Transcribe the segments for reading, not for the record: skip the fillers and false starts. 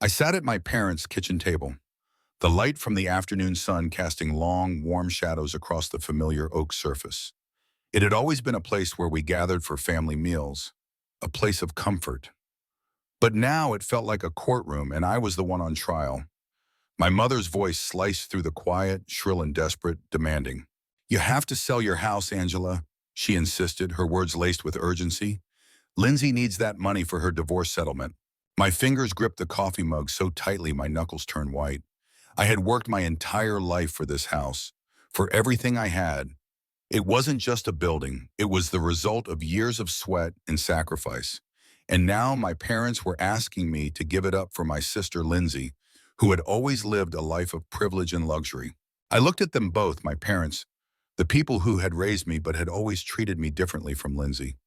I sat at my parents' kitchen table, the light from the afternoon sun casting long, warm shadows across the familiar oak surface. It had always been a place where we gathered for family meals, a place of comfort. But now it felt like a courtroom, and I was the one on trial. My mother's voice sliced through the quiet, shrill and desperate, demanding. "You have to sell your house, Angela," she insisted, her words laced with urgency. "Lindsay needs that money for her divorce settlement." My fingers gripped the coffee mug so tightly my knuckles turned white. I had worked my entire life for this house, for everything I had. It wasn't just a building, it was the result of years of sweat and sacrifice. And now my parents were asking me to give it up for my sister Lindsay, who had always lived a life of privilege and luxury. I looked at them both, my parents, the people who had raised me but had always treated me differently from Lindsay.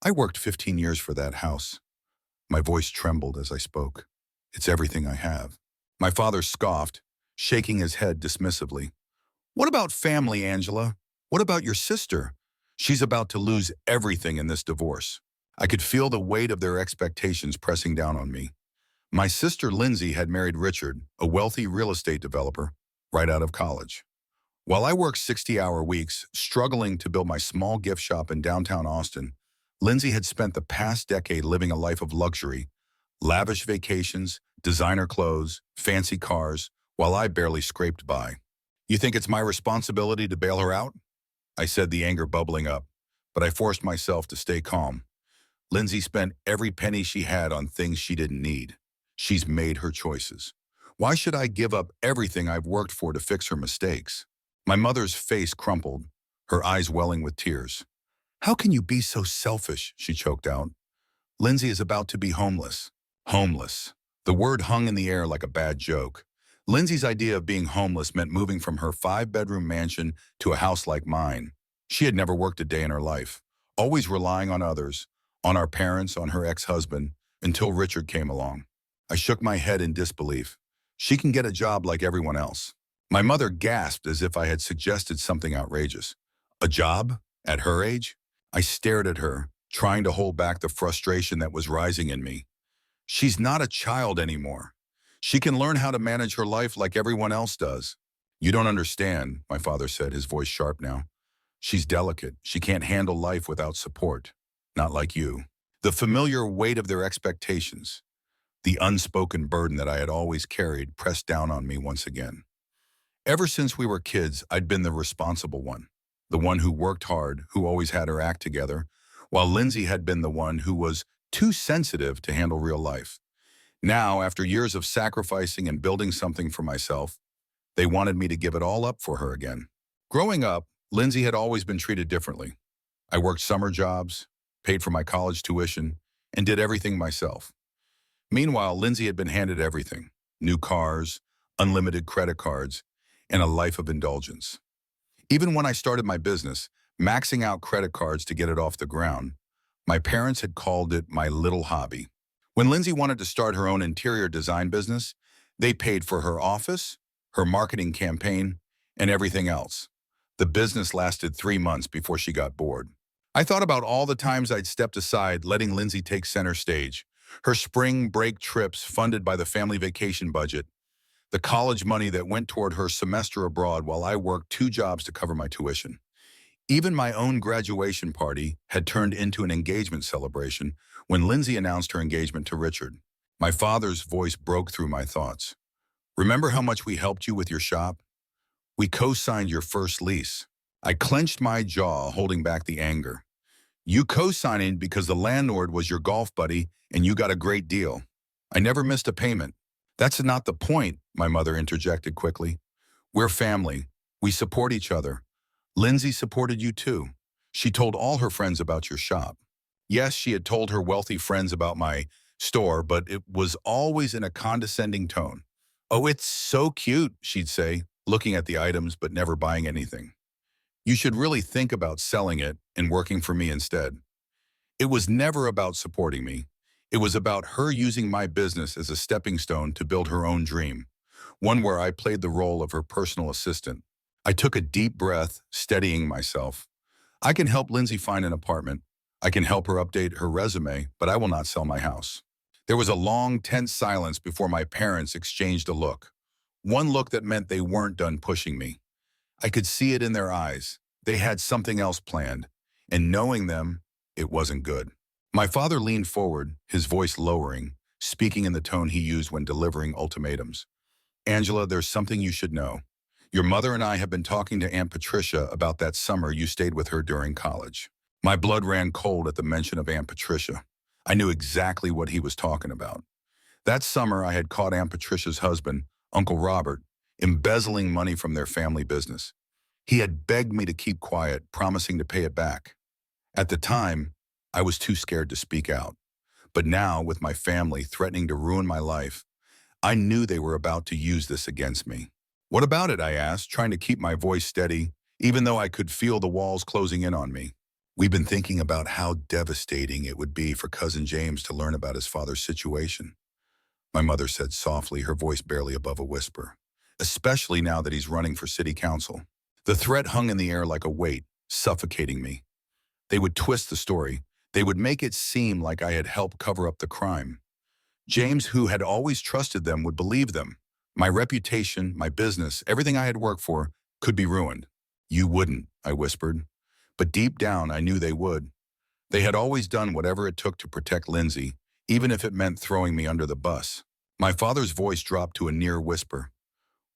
"I worked 15 years for that house." My voice trembled as I spoke. "It's everything I have." My father scoffed, shaking his head dismissively. "What about family, Angela? What about your sister? She's about to lose everything in this divorce." I could feel the weight of their expectations pressing down on me. My sister Lindsay had married Richard, a wealthy real estate developer, right out of college. While I worked 60-hour weeks, struggling to build my small gift shop in downtown Austin, Lindsay had spent the past decade living a life of luxury, lavish vacations, designer clothes, fancy cars, while I barely scraped by. "You think it's my responsibility to bail her out?" I said, the anger bubbling up, but I forced myself to stay calm. "Lindsay spent every penny she had on things she didn't need. She's made her choices. Why should I give up everything I've worked for to fix her mistakes?" My mother's face crumpled, her eyes welling with tears. "How can you be so selfish?" she choked out. "Lindsay is about to be homeless." Homeless. The word hung in the air like a bad joke. Lindsay's idea of being homeless meant moving from her 5-bedroom mansion to a house like mine. She had never worked a day in her life, always relying on others, on our parents, on her ex-husband, until Richard came along. I shook my head in disbelief. "She can get a job like everyone else." My mother gasped as if I had suggested something outrageous. A job? At her age? I stared at her, trying to hold back the frustration that was rising in me. "She's not a child anymore. She can learn how to manage her life like everyone else does." "You don't understand," my father said, his voice sharp now. "She's delicate. She can't handle life without support. Not like you." The familiar weight of their expectations, the unspoken burden that I had always carried, pressed down on me once again. Ever since we were kids, I'd been the responsible one, the one who worked hard, who always had her act together, while Lindsay had been the one who was too sensitive to handle real life. Now, after years of sacrificing and building something for myself, they wanted me to give it all up for her again. Growing up, Lindsay had always been treated differently. I worked summer jobs, paid for my college tuition, and did everything myself. Meanwhile, Lindsay had been handed everything: new cars, unlimited credit cards, and a life of indulgence. Even when I started my business, maxing out credit cards to get it off the ground, my parents had called it my little hobby. When Lindsay wanted to start her own interior design business, they paid for her office, her marketing campaign, and everything else. The business lasted 3 months before she got bored. I thought about all the times I'd stepped aside, letting Lindsay take center stage. Her spring break trips funded by the family vacation budget, the college money that went toward her semester abroad while I worked 2 jobs to cover my tuition. Even my own graduation party had turned into an engagement celebration when Lindsay announced her engagement to Richard. My father's voice broke through my thoughts. "Remember how much we helped you with your shop? We co-signed your first lease." I clenched my jaw, holding back the anger. "You co-signing because the landlord was your golf buddy and you got a great deal. I never missed a payment." "That's not the point," my mother interjected quickly. "We're family. We support each other. Lindsay supported you too. She told all her friends about your shop." Yes, she had told her wealthy friends about my store, but it was always in a condescending tone. "Oh, it's so cute," she'd say, looking at the items but never buying anything. "You should really think about selling it and working for me instead." It was never about supporting me. It was about her using my business as a stepping stone to build her own dream, one where I played the role of her personal assistant. I took a deep breath, steadying myself. "I can help Lindsay find an apartment. I can help her update her resume, but I will not sell my house." There was a long, tense silence before my parents exchanged a look. One look that meant they weren't done pushing me. I could see it in their eyes. They had something else planned, and knowing them, it wasn't good. My father leaned forward, his voice lowering, speaking in the tone he used when delivering ultimatums. Angela, there's something you should know. Your mother and I have been talking to Aunt Patricia about that summer you stayed with her during college. My blood ran cold at the mention of Aunt Patricia. I knew exactly what he was talking about. That summer, I had caught Aunt Patricia's husband, Uncle Robert, embezzling money from their family business. He had begged me to keep quiet, promising to pay it back. At the time, I was too scared to speak out. But now, with my family threatening to ruin my life, I knew they were about to use this against me. What about it, I asked, trying to keep my voice steady, even though I could feel the walls closing in on me. We've been thinking about how devastating it would be for Cousin James to learn about his father's situation, my mother said softly, her voice barely above a whisper. Especially now that he's running for city council. The threat hung in the air like a weight, suffocating me. They would twist the story. They would make it seem like I had helped cover up the crime. James, who had always trusted them, would believe them. My reputation, my business, everything I had worked for could be ruined. You wouldn't, I whispered. But deep down, I knew they would. They had always done whatever it took to protect Lindsay, even if it meant throwing me under the bus. My father's voice dropped to a near whisper.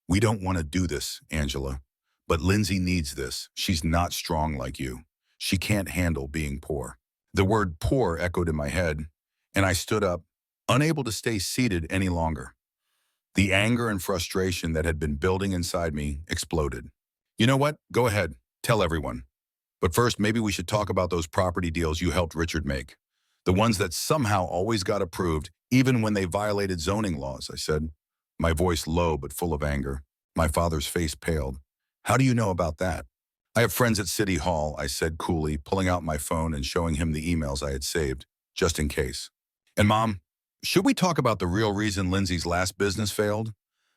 We don't want to do this, Angela. But Lindsay needs this. She's not strong like you. She can't handle being poor. The word poor echoed in my head, and I stood up, unable to stay seated any longer. The anger and frustration that had been building inside me exploded. You know what? Go ahead. Tell everyone. But first, maybe we should talk about those property deals you helped Richard make. The ones that somehow always got approved, even when they violated zoning laws, I said, my voice low but full of anger. My father's face paled. How do you know about that? I have friends at City Hall, I said coolly, pulling out my phone and showing him the emails I had saved, just in case. And Mom, should we talk about the real reason Lindsay's last business failed?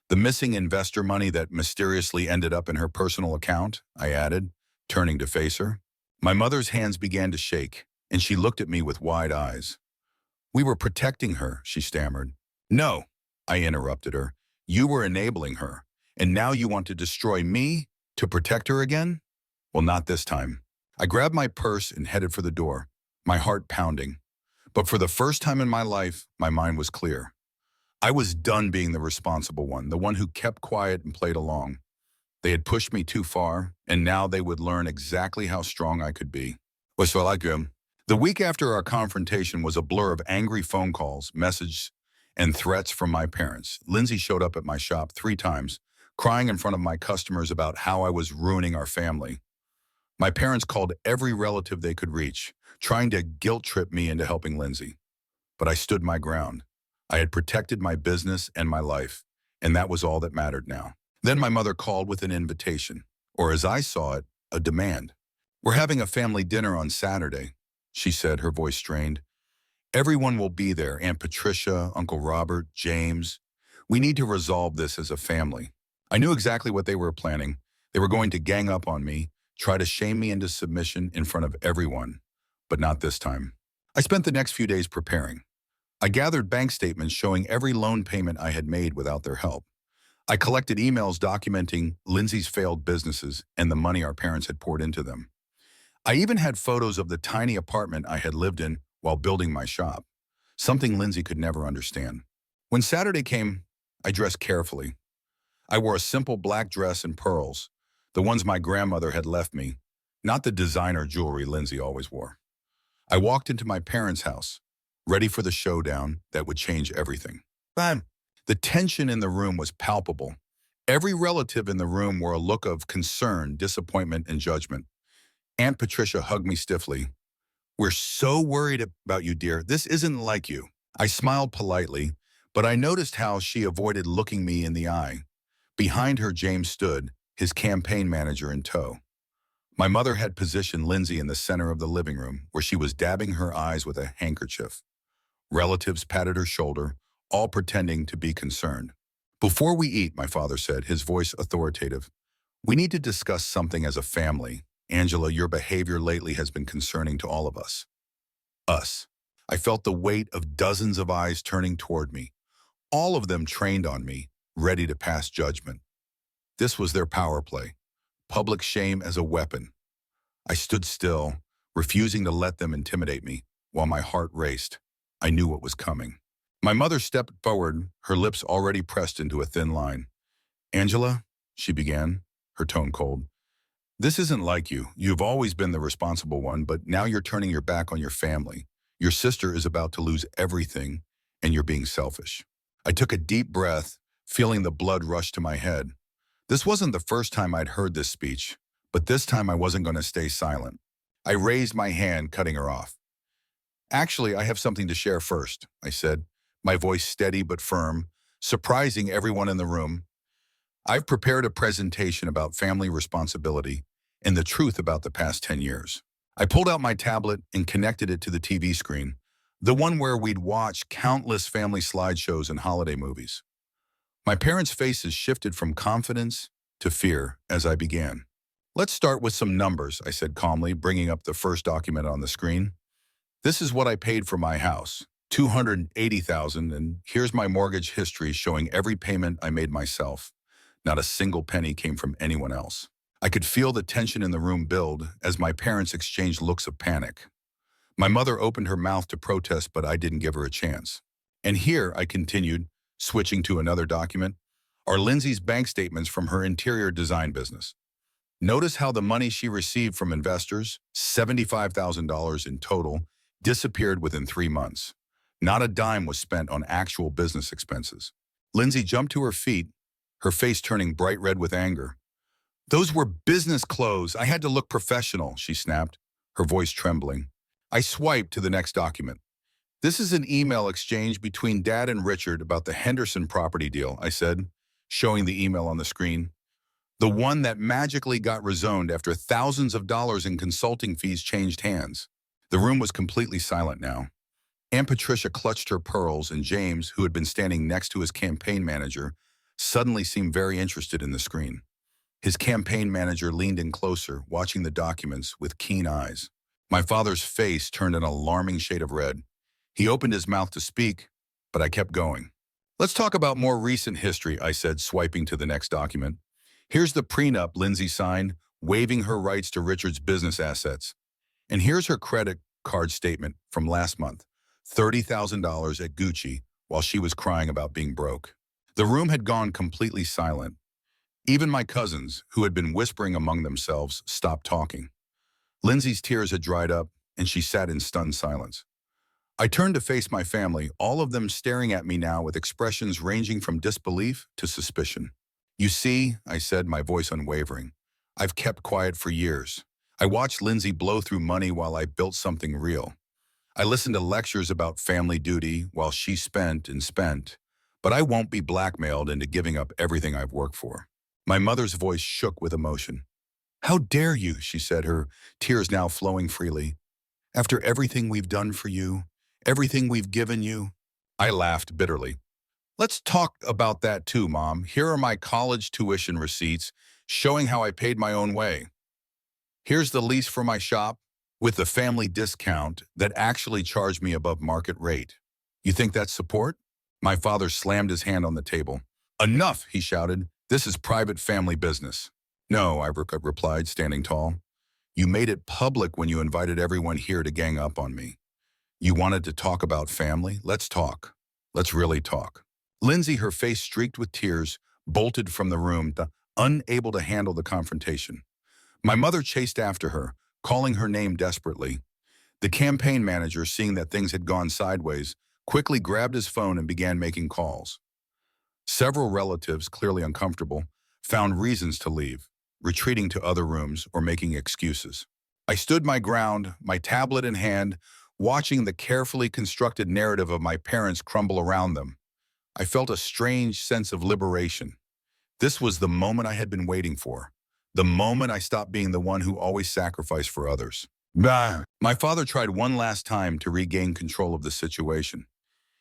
The missing investor money that mysteriously ended up in her personal account, I added, turning to face her. My mother's hands began to shake, and she looked at me with wide eyes. We were protecting her, she stammered. No, I interrupted her. You were enabling her, and now you want to destroy me to protect her again? Well, not this time. I grabbed my purse and headed for the door, my heart pounding. But for the first time in my life, my mind was clear. I was done being the responsible one, the one who kept quiet and played along. They had pushed me too far, and now they would learn exactly how strong I could be. The week after our confrontation was a blur of angry phone calls, messages, and threats from my parents. Lindsay showed up at my shop 3 times, crying in front of my customers about how I was ruining our family. My parents called every relative they could reach, trying to guilt-trip me into helping Lindsay. But I stood my ground. I had protected my business and my life, and that was all that mattered now. Then my mother called with an invitation, or as I saw it, a demand. We're having a family dinner on Saturday, she said, her voice strained. Everyone will be there, Aunt Patricia, Uncle Robert, James. We need to resolve this as a family. I knew exactly what they were planning. They were going to gang up on me, try to shame me into submission in front of everyone, but not this time. I spent the next few days preparing. I gathered bank statements showing every loan payment I had made without their help. I collected emails documenting Lindsay's failed businesses and the money our parents had poured into them. I even had photos of the tiny apartment I had lived in while building my shop, something Lindsay could never understand. When Saturday came, I dressed carefully. I wore a simple black dress and pearls, the ones my grandmother had left me, not the designer jewelry Lindsay always wore. I walked into my parents' house, ready for the showdown that would change everything. Bam! The tension in the room was palpable. Every relative in the room wore a look of concern, disappointment, and judgment. Aunt Patricia hugged me stiffly. We're so worried about you, dear. This isn't like you. I smiled politely, but I noticed how she avoided looking me in the eye. Behind her, James stood, his campaign manager in tow. My mother had positioned Lindsay in the center of the living room, where she was dabbing her eyes with a handkerchief. Relatives patted her shoulder, all pretending to be concerned. Before we eat, my father said, his voice authoritative, we need to discuss something as a family. Angela, your behavior lately has been concerning to all of us. Us. I felt the weight of dozens of eyes turning toward me, all of them trained on me, ready to pass judgment. This was their power play, public shame as a weapon. I stood still, refusing to let them intimidate me, while my heart raced. I knew what was coming. My mother stepped forward, her lips already pressed into a thin line. "Angela," she began, her tone cold. "This isn't like you. You've always been the responsible one, but now you're turning your back on your family. Your sister is about to lose everything, and you're being selfish." I took a deep breath, feeling the blood rush to my head. This wasn't the first time I'd heard this speech, but this time I wasn't going to stay silent. I raised my hand, cutting her off. "Actually, I have something to share first," I said, my voice steady but firm, surprising everyone in the room. "I've prepared a presentation about family responsibility and the truth about the past 10 years. I pulled out my tablet and connected it to the TV screen, the one where we'd watch countless family slideshows and holiday movies. My parents' faces shifted from confidence to fear as I began. "Let's start with some numbers," I said calmly, bringing up the first document on the screen. "This is what I paid for my house, $280,000, and here's my mortgage history showing every payment I made myself. Not a single penny came from anyone else." I could feel the tension in the room build as my parents exchanged looks of panic. My mother opened her mouth to protest, but I didn't give her a chance. "And here," I continued, switching to another document, "are Lindsay's bank statements from her interior design business. Notice how the money she received from investors, $75,000 in total, disappeared within 3 months. Not a dime was spent on actual business expenses." Lindsay jumped to her feet, her face turning bright red with anger. "Those were business clothes. I had to look professional," she snapped, her voice trembling. I swiped to the next document. "This is an email exchange between Dad and Richard about the Henderson property deal," I said, showing the email on the screen. "The one that magically got rezoned after thousands of dollars in consulting fees changed hands." The room was completely silent now. Aunt Patricia clutched her pearls, and James, who had been standing next to his campaign manager, suddenly seemed very interested in the screen. His campaign manager leaned in closer, watching the documents with keen eyes. My father's face turned an alarming shade of red. He opened his mouth to speak, but I kept going. "Let's talk about more recent history," I said, swiping to the next document. "Here's the prenup Lindsay signed, waiving her rights to Richard's business assets. And here's her credit card statement from last month, $30,000 at Gucci while she was crying about being broke." The room had gone completely silent. Even my cousins, who had been whispering among themselves, stopped talking. Lindsay's tears had dried up, and she sat in stunned silence. I turned to face my family, all of them staring at me now with expressions ranging from disbelief to suspicion. "You see," I said, my voice unwavering, "I've kept quiet for years. I watched Lindsay blow through money while I built something real. I listened to lectures about family duty while she spent and spent, but I won't be blackmailed into giving up everything I've worked for." My mother's voice shook with emotion. "How dare you," she said, her tears now flowing freely. "After everything we've done for you, everything we've given you." I laughed bitterly. "Let's talk about that too, Mom. Here are my college tuition receipts showing how I paid my own way. Here's the lease for my shop with the family discount that actually charged me above market rate. You think that's support?" My father slammed his hand on the table. "Enough," he shouted. "This is private family business." "No," I replied, standing tall. "You made it public when you invited everyone here to gang up on me. You wanted to talk about family? Let's talk. Let's really talk." Lindsay, her face streaked with tears, bolted from the room, unable to handle the confrontation. My mother chased after her, calling her name desperately. The campaign manager, seeing that things had gone sideways, quickly grabbed his phone and began making calls. Several relatives, clearly uncomfortable, found reasons to leave, retreating to other rooms or making excuses. I stood my ground, my tablet in hand, watching the carefully constructed narrative of my parents crumble around them. I felt a strange sense of liberation. This was the moment I had been waiting for. The moment I stopped being the one who always sacrificed for others. Bah. My father tried one last time to regain control of the situation.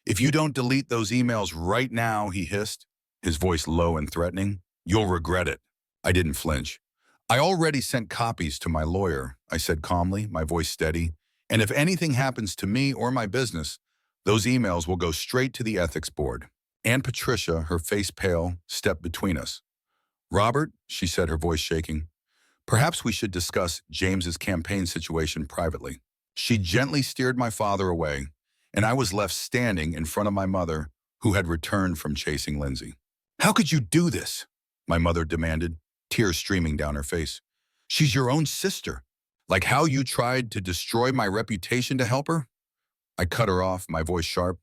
"If you don't delete those emails right now," he hissed, his voice low and threatening, "you'll regret it." I didn't flinch. "I already sent copies to my lawyer," I said calmly, my voice steady, And if anything happens to me or my business, those emails will go straight to the ethics board. Aunt Patricia, her face pale, stepped between us. Robert, she said, her voice shaking, perhaps we should discuss James's campaign situation privately. She gently steered my father away, and I was left standing in front of my mother, who had returned from chasing Lindsay. How could you do this? My mother demanded, tears streaming down her face. She's your own sister. Like how you tried to destroy my reputation to help her? I cut her off, my voice sharp.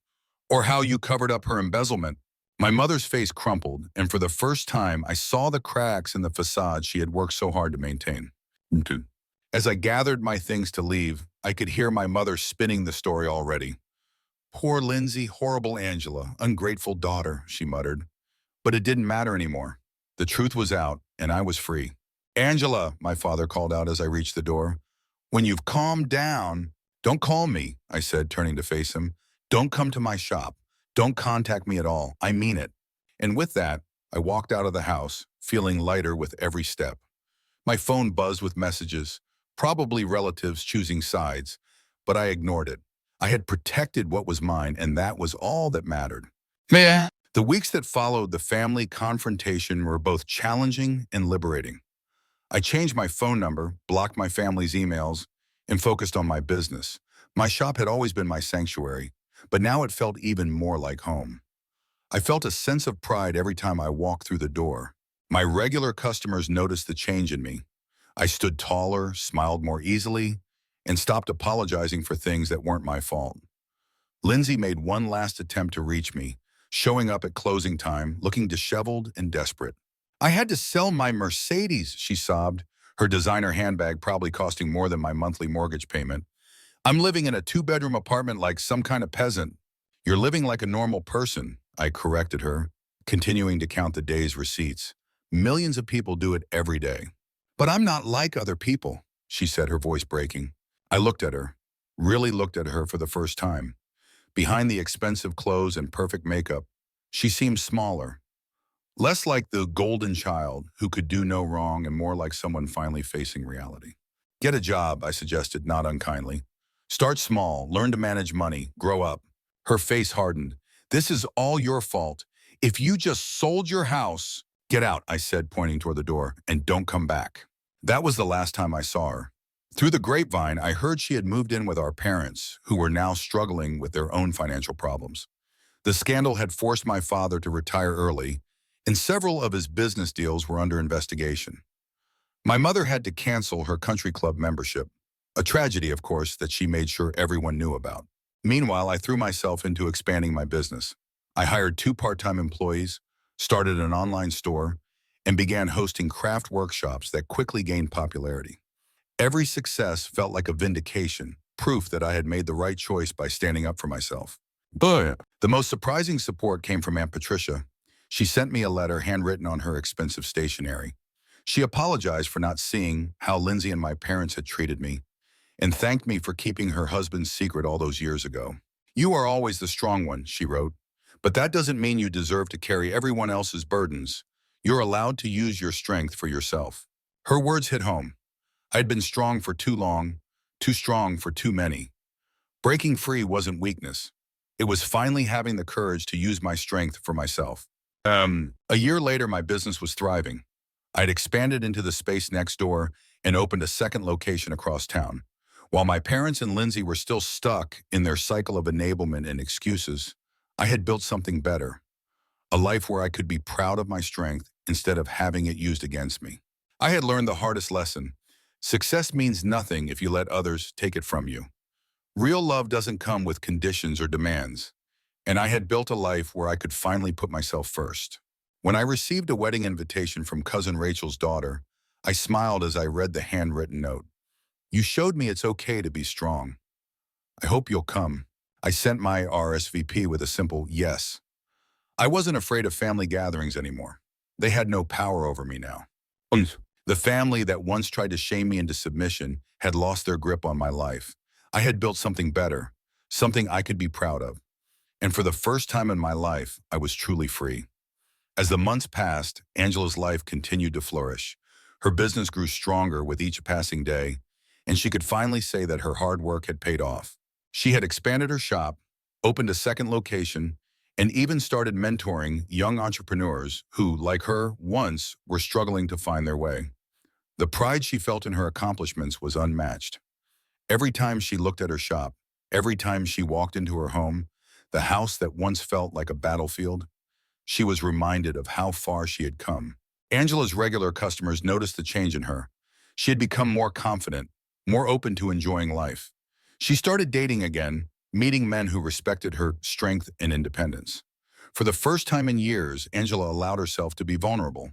Or how you covered up her embezzlement. My mother's face crumpled, and for the first time, I saw the cracks in the facade she had worked so hard to maintain. As I gathered my things to leave, I could hear my mother spinning the story already. Poor Lindsay, horrible Angela, ungrateful daughter, she muttered. But it didn't matter anymore. The truth was out, and I was free. Angela, my father called out as I reached the door. When you've calmed down, don't call me, I said, turning to face him. Don't come to my shop. Don't contact me at all. I mean it. And with that, I walked out of the house, feeling lighter with every step. My phone buzzed with messages, probably relatives choosing sides, but I ignored it. I had protected what was mine, and that was all that mattered. Yeah. The weeks that followed the family confrontation were both challenging and liberating. I changed my phone number, blocked my family's emails, and focused on my business. My shop had always been my sanctuary, but now it felt even more like home. I felt a sense of pride every time I walked through the door. My regular customers noticed the change in me. I stood taller, smiled more easily, and stopped apologizing for things that weren't my fault. Lindsay made one last attempt to reach me, showing up at closing time, looking disheveled and desperate. I had to sell my Mercedes, she sobbed, her designer handbag probably costing more than my monthly mortgage payment. I'm living in a 2-bedroom apartment like some kind of peasant. You're living like a normal person, I corrected her, continuing to count the day's receipts. Millions of people do it every day. But I'm not like other people, she said, her voice breaking. I looked at her, really looked at her for the first time. Behind the expensive clothes and perfect makeup, she seemed smaller. Less like the golden child who could do no wrong and more like someone finally facing reality. Get a job, I suggested, not unkindly. Start small, learn to manage money, grow up. Her face hardened. This is all your fault. If you just sold your house, get out, I said, pointing toward the door, and don't come back. That was the last time I saw her. Through the grapevine, I heard she had moved in with our parents, who were now struggling with their own financial problems. The scandal had forced my father to retire early, and several of his business deals were under investigation. My mother had to cancel her country club membership, a tragedy, of course, that she made sure everyone knew about. Meanwhile, I threw myself into expanding my business. I hired 2 part-time employees, started an online store, and began hosting craft workshops that quickly gained popularity. Every success felt like a vindication, proof that I had made the right choice by standing up for myself. But the most surprising support came from Aunt Patricia. She sent me a letter handwritten on her expensive stationery. She apologized for not seeing how Lindsay and my parents had treated me, and thanked me for keeping her husband's secret all those years ago. You are always the strong one, she wrote, but that doesn't mean you deserve to carry everyone else's burdens. You're allowed to use your strength for yourself. Her words hit home. I had been strong for too long, too strong for too many. Breaking free wasn't weakness. It was finally having the courage to use my strength for myself. A year later, my business was thriving. I'd expanded into the space next door and opened a second location across town. While my parents and Lindsay were still stuck in their cycle of enablement and excuses, I had built something better, a life where I could be proud of my strength instead of having it used against me. I had learned the hardest lesson. Success means nothing if you let others take it from you. Real love doesn't come with conditions or demands, and I had built a life where I could finally put myself first. When I received a wedding invitation from Cousin Rachel's daughter, I smiled as I read the handwritten note. You showed me it's okay to be strong. I hope you'll come. I sent my RSVP with a simple yes. I wasn't afraid of family gatherings anymore. They had no power over me now. The family that once tried to shame me into submission had lost their grip on my life. I had built something better, something I could be proud of. And for the first time in my life, I was truly free. As the months passed, Angela's life continued to flourish. Her business grew stronger with each passing day, and she could finally say that her hard work had paid off. She had expanded her shop, opened a second location, and even started mentoring young entrepreneurs who, like her, once were struggling to find their way. The pride she felt in her accomplishments was unmatched. Every time she looked at her shop, every time she walked into her home, the house that once felt like a battlefield, she was reminded of how far she had come. Angela's regular customers noticed the change in her. She had become more confident, more open to enjoying life. She started dating again, meeting men who respected her strength and independence. For the first time in years, Angela allowed herself to be vulnerable,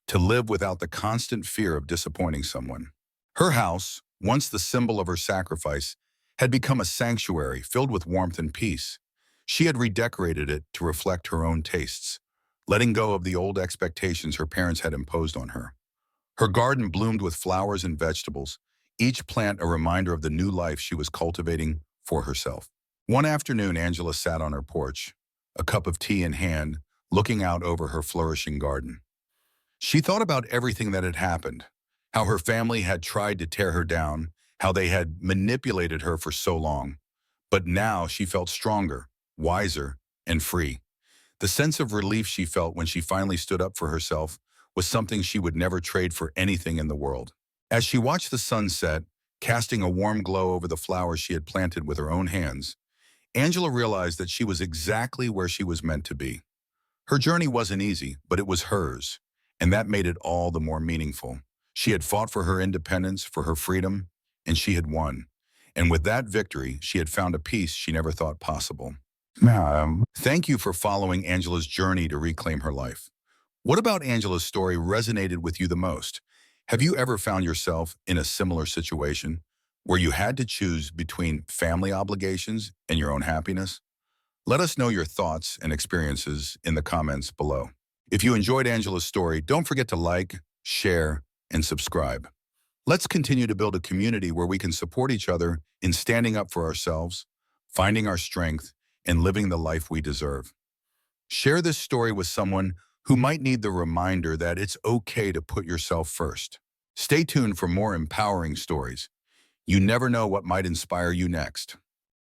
to live without the constant fear of disappointing someone. Her house, once the symbol of her sacrifice, had become a sanctuary filled with warmth and peace. She had redecorated it to reflect her own tastes, letting go of the old expectations her parents had imposed on her. Her garden bloomed with flowers and vegetables, each plant a reminder of the new life she was cultivating for herself. One afternoon, Angela sat on her porch, a cup of tea in hand, looking out over her flourishing garden. She thought about everything that had happened, how her family had tried to tear her down, how they had manipulated her for so long. But now she felt stronger, wiser, and free. The sense of relief she felt when she finally stood up for herself was something she would never trade for anything in the world. As she watched the sun set, casting a warm glow over the flowers she had planted with her own hands, Angela realized that she was exactly where she was meant to be. Her journey wasn't easy, but it was hers, and that made it all the more meaningful. She had fought for her independence, for her freedom, and she had won. And with that victory, she had found a peace she never thought possible. Thank you for following Angela's journey to reclaim her life. What about Angela's story resonated with you the most? Have you ever found yourself in a similar situation where you had to choose between family obligations and your own happiness? Let us know your thoughts and experiences in the comments below. If you enjoyed Angela's story, don't forget to like, share, and subscribe. Let's continue to build a community where we can support each other in standing up for ourselves, finding our strength, and living the life we deserve. Share this story with someone who might need the reminder that it's okay to put yourself first. Stay tuned for more empowering stories. You never know what might inspire you next.